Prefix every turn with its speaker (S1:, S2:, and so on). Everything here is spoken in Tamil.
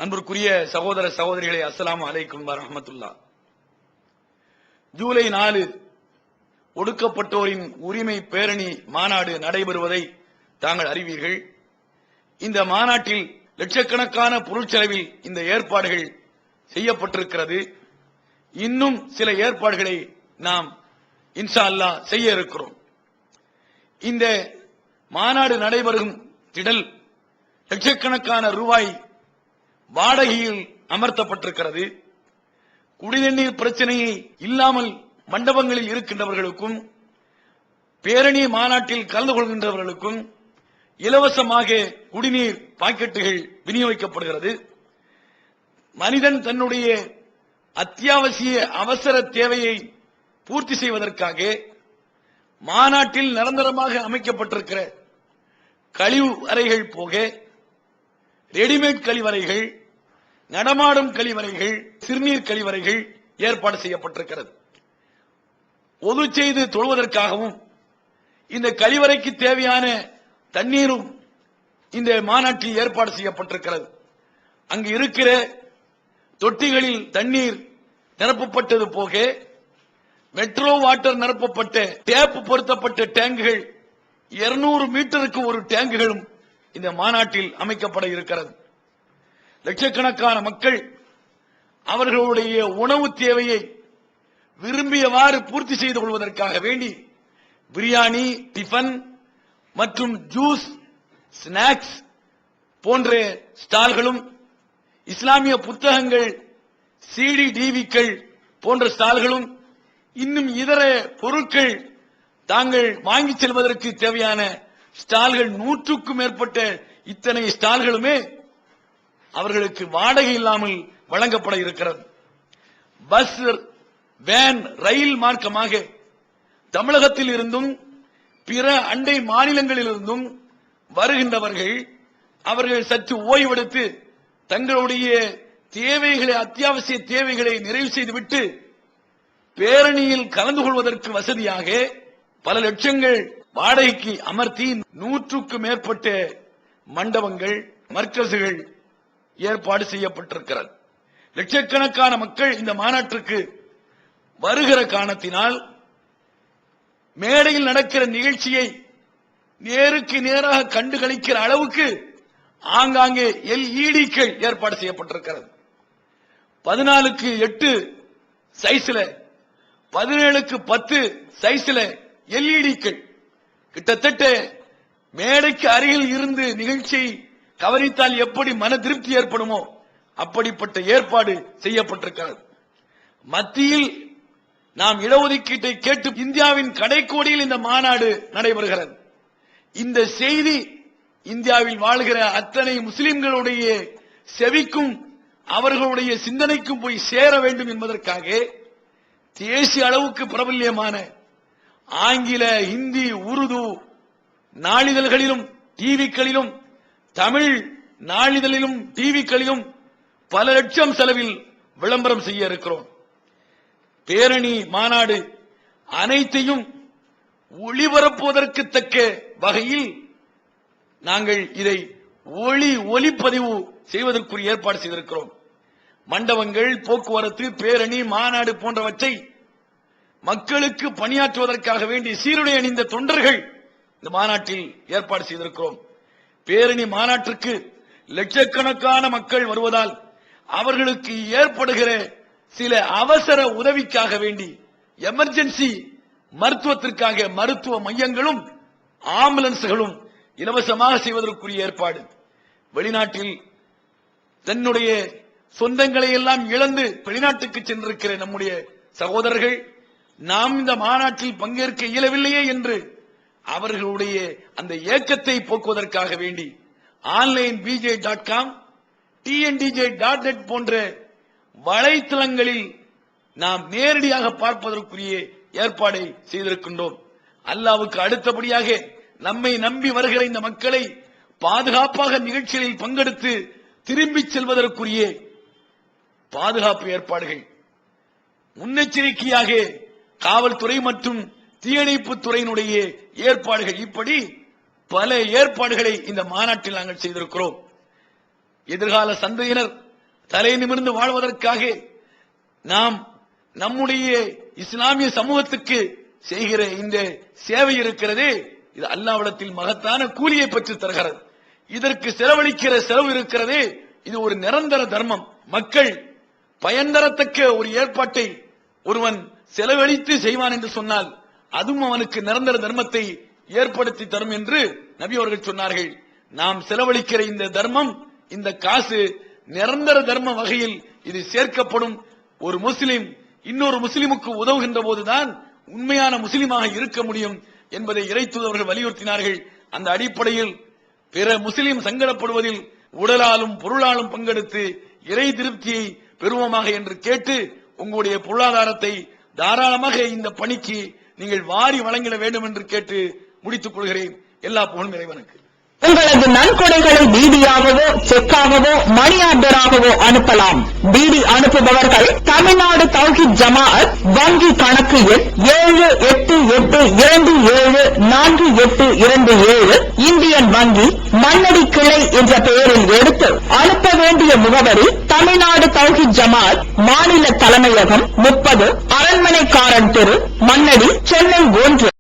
S1: அன்பிற்குரிய சகோதர சகோதரிகளே, அஸ்ஸலாமு அலைக்கும் வரஹ்மத்துல்லாஹ். ஜூலை 4 ஒடுக்கப்பட்டோரின் உரிமை பேரணி மாநாடு நடைபெறுவதை தாங்கள் அறிவீர்கள். இந்த மாநாட்டில் லட்சக்கணக்கான பொருட்செலவில் இந்த ஏற்பாடுகள் செய்யப்பட்டிருக்கிறது. இன்னும் சில ஏற்பாடுகளை நாம் இன்ஷா அல்லாஹ் செய்ய இருக்கிறோம். இந்த மாநாடு நடைபெறும் திடல் லட்சக்கணக்கான ரூபாய் வாடகையில் அமர்த்தப்பட்டிருக்கிறது. குடிநீர் பிரச்சனையை இல்லாமல் மண்டபங்களில் இருக்கின்றவர்களுக்கும் பேரணி மாநாட்டில் கலந்து கொள்கின்றவர்களுக்கும் இலவசமாக குடிநீர் பாக்கெட்டுகள் விநியோகிக்கப்படுகிறது. மனிதன் தன்னுடைய அத்தியாவசிய அவசர தேவையை பூர்த்தி செய்வதற்காக மாநாட்டில் நிரந்தரமாக அமைக்கப்பட்டிருக்கிற கழிவறைகள் போக ரெடிமேட் கழிவறைகள், நடமாடும் கழிவறைகள், சிறுநீர் கழிவறைகள் ஏற்பாடு செய்யப்பட்டிருக்கிறது. ஒது செய்து தொழுவதற்காகவும் இந்த கழிவறைக்கு தேவையான தண்ணீரும் இந்த மாநாட்டில் ஏற்பாடு செய்யப்பட்டிருக்கிறது. அங்கு இருக்கிற தொட்டிகளில் தண்ணீர் நிரப்பப்பட்டது போக மெட்ரோ வாட்டர் நிரப்பப்பட்ட டேப் பொருத்தப்பட்ட டேங்குகள் 200 மீட்டருக்கு ஒரு டேங்குகளும் இந்த மாநாட்டில் அமைக்கப்பட இருக்கிறது. லட்சக்கணக்கான மக்கள் அவர்களுடைய உணவு தேவையை விரும்பியவாறு பூர்த்தி செய்து கொள்வதற்காக வேண்டி பிரியாணி, டிஃபன் மற்றும் ஜூஸ், ஸ்நாக்ஸ் போன்ற ஸ்டால்களும், இஸ்லாமிய புத்தகங்கள், சிடி டிவிக்கள் போன்ற ஸ்டால்களும், இன்னும் இதர பொருட்கள் தாங்கள் வாங்கி செல்வதற்கு தேவையான ஸ்டால்கள் 100க்கும் மேற்பட்ட இத்தனை ஸ்டால்களுமே அவர்களுக்கு வாடகை இல்லாமல் வழங்கப்பட இருக்கிறது. பஸ், வேன், ரயில் மார்க்கமாக தமிழகத்தில் இருந்தும் பிற அண்டை மாநிலங்களில் இருந்தும் வருகின்றவர்கள் அவர்கள் சற்று ஓய்வெடுத்து தங்களுடைய தேவைகளை, அத்தியாவசிய தேவைகளை நிறைவு செய்துவிட்டு பேரணியில் கலந்து கொள்வதற்கு வசதியாக பல லட்சங்கள் வாடகைக்கு அமர்த்தி 100க்கும் மேற்பட்ட மண்டபங்கள், மர்கசுகள் ஏற்பாடு செய்யப்பட்டிருக்கிறது. லட்சக்கணக்கான மக்கள் இந்த மாநாட்டிற்கு வருகிற காரணத்தினால் மேடையில் நடக்கிற நிகழ்ச்சியை நேருக்கு நேராக கண்டுகளிக்கிற அளவுக்கு ஆங்காங்கே எல்இடிக்கள் ஏற்பாடு செய்யப்பட்டிருக்கிறது. 14:8 சைஸ்ல, 17:10 சைஸ்ல எல்இடிக்கள் கிட்டத்தட்ட மேடைக்கு அருகில் இருந்து நிகழ்ச்சியை கவனித்தால் எப்படி மன திருப்தி ஏற்படுமோ அப்படிப்பட்ட ஏற்பாடு செய்யப்பட்டிருக்கிறது. மத்தியில் நாம் இடஒதுக்கீட்டை கேட்டு இந்தியாவின் கடைக்கோடியில் இந்த மாநாடு நடைபெறுகிறது. இந்த செய்தி இந்தியாவில் வாழ்கிற அத்தனை முஸ்லிம்களுடைய செவிக்கும் அவர்களுடைய சிந்தனைக்கும் போய் சேர வேண்டும் என்பதற்காக தேசிய அளவுக்கு பிரபல்யமான ஆங்கில, ஹிந்தி, உருது நாளிதழ்களிலும் டிவிக்களிலும், தமிழ் நாளிதழிலும் டிவிக்களிலும் பல லட்சம் செலவில் விளம்பரம் செய்ய இருக்கிறோம். பேரணி மாநாடு அனைத்தையும் ஒளிபரப்புவதற்கு தக்க வகையில் நாங்கள் இதை ஒளிப்பதிவு செய்வதற்குரிய ஏற்பாடு செய்திருக்கிறோம். மண்டபங்கள், போக்குவரத்து, பேரணி, மாநாடு போன்றவற்றை மக்களுக்கு பணியாற்றுவதற்காக வேண்டி சீருடை அணிந்த தொண்டர்கள் இந்த மாநாட்டில் ஏற்பாடு செய்திருக்கிறோம். பேரணி மாநாட்டிற்கு லட்சக்கணக்கான மக்கள் வருவதால் அவர்களுக்கு ஏற்படுகிற சில அவசர உதவிக்காக வேண்டி எமர்ஜென்சி மருத்துவத்திற்காக மருத்துவ மையங்களும் ஆம்புலன்ஸ்களும் இலவசமாக செய்வதற்குரிய ஏற்பாடு. வெளிநாட்டில் தன்னுடைய சொந்தங்களை எல்லாம் இழந்து வெளிநாட்டுக்கு சென்றிருக்கிற நம்முடைய சகோதரர்கள் நாம் இந்த மாநாட்டில் பங்கேற்க இயலவில்லையே என்று அவர்களுடைய அந்த ஏக்கத்தை போக்குவதற்காக வேண்டி ஆன்லைன் bj.com, tndj.net போன்ற வலைத்தளங்களில் நாம் நேரடியாக பார்ப்பதற்குரிய ஏற்பாடை செய்திருக்கின்றோம். அல்லாஹ்வுக்கு அடுத்தபடியாக நம்மை நம்பி வருகிற இந்த மக்களை பாதுகாப்பாக நிகழ்ச்சிகளில் பங்கெடுத்து திரும்பி செல்வதற்குரிய பாதுகாப்பு ஏற்பாடுகள், முன்னெச்சரிக்கையாக காவல்துறை மற்றும் தீயணைப்பு துறையினுடைய ஏற்பாடுகள், இப்படி பல ஏற்பாடுகளை இந்த மாநாட்டில் நாங்கள் செய்திருக்கிறோம். எதிர்கால சந்ததியினர் தலை நிமிர்ந்து வாழ்வதற்காக நாம் நம்முடைய இஸ்லாமிய சமூகத்துக்கு செய்கிற இந்த சேவை இருக்கிறதே, இது அல்லாஹ்விடத்தில் மகத்தான கூலியை பெற்று தருகிறது. இதற்கு செலவழிக்கிற செலவு இருக்கிறதே, இது ஒரு நிரந்தர தர்மம். மக்கள் பயன்தரத்தக்க ஒரு ஏற்பாட்டை ஒருவன் செலவழித்து செய்வான் என்று சொன்னால் அதுவும் அவனுக்கு நிரந்தர தர்மத்தை ஏற்படுத்தி தரும் என்று நபி அவர்கள் சொன்னார்கள். நாம் செலவழிக்கிற இந்த தர்மம், இந்த காசு நிரந்தர தர்ம வகையில் இது சேர்க்கப்படும். ஒரு முஸ்லிம் இன்னொரு முஸ்லிமுக்கு உதவுகின்ற போதுதான் உண்மையான முஸ்லிமாக இருக்க முடியும் என்பதை இறை தூதர்கள் வலியுறுத்தினார்கள். அந்த அடிப்படையில் பிற முஸ்லிம் சங்கடப்படுவதில் உடலாலும் பொருளாலும் பங்கெடுத்து இறை திருப்தியை பெறுவோமாக என்று கேட்டு, உங்களுடைய பொருளாதாரத்தை தாராளமாக இந்த பணிக்கு நீங்கள் வாரி வழங்கிட வேண்டும் என்று கேட்டு முடித்துக் கொள்கிறேன். எல்லா புகழும் இறைவனுக்கு.
S2: உங்களது நன்கொடைகளை டிடியாகவோ செக்காகவோ மணி ஆர்டராகவோ அனுப்பலாம். டிடி அனுப்புபவர்கள் தமிழ்நாடு தௌஹீத் ஜமாஅத் வங்கி கணக்கு எண் 7882748827 இந்தியன் வங்கி மண்ணடி கிளை என்ற பெயரில் எடுத்து அனுப்ப வேண்டிய முகவரி தமிழ்நாடு தௌஹீத் ஜமாஅத் மாநில தலைமையகம் 30 அரண்மனைக்காரன் தெரு, மண்ணடி, சென்னை 1.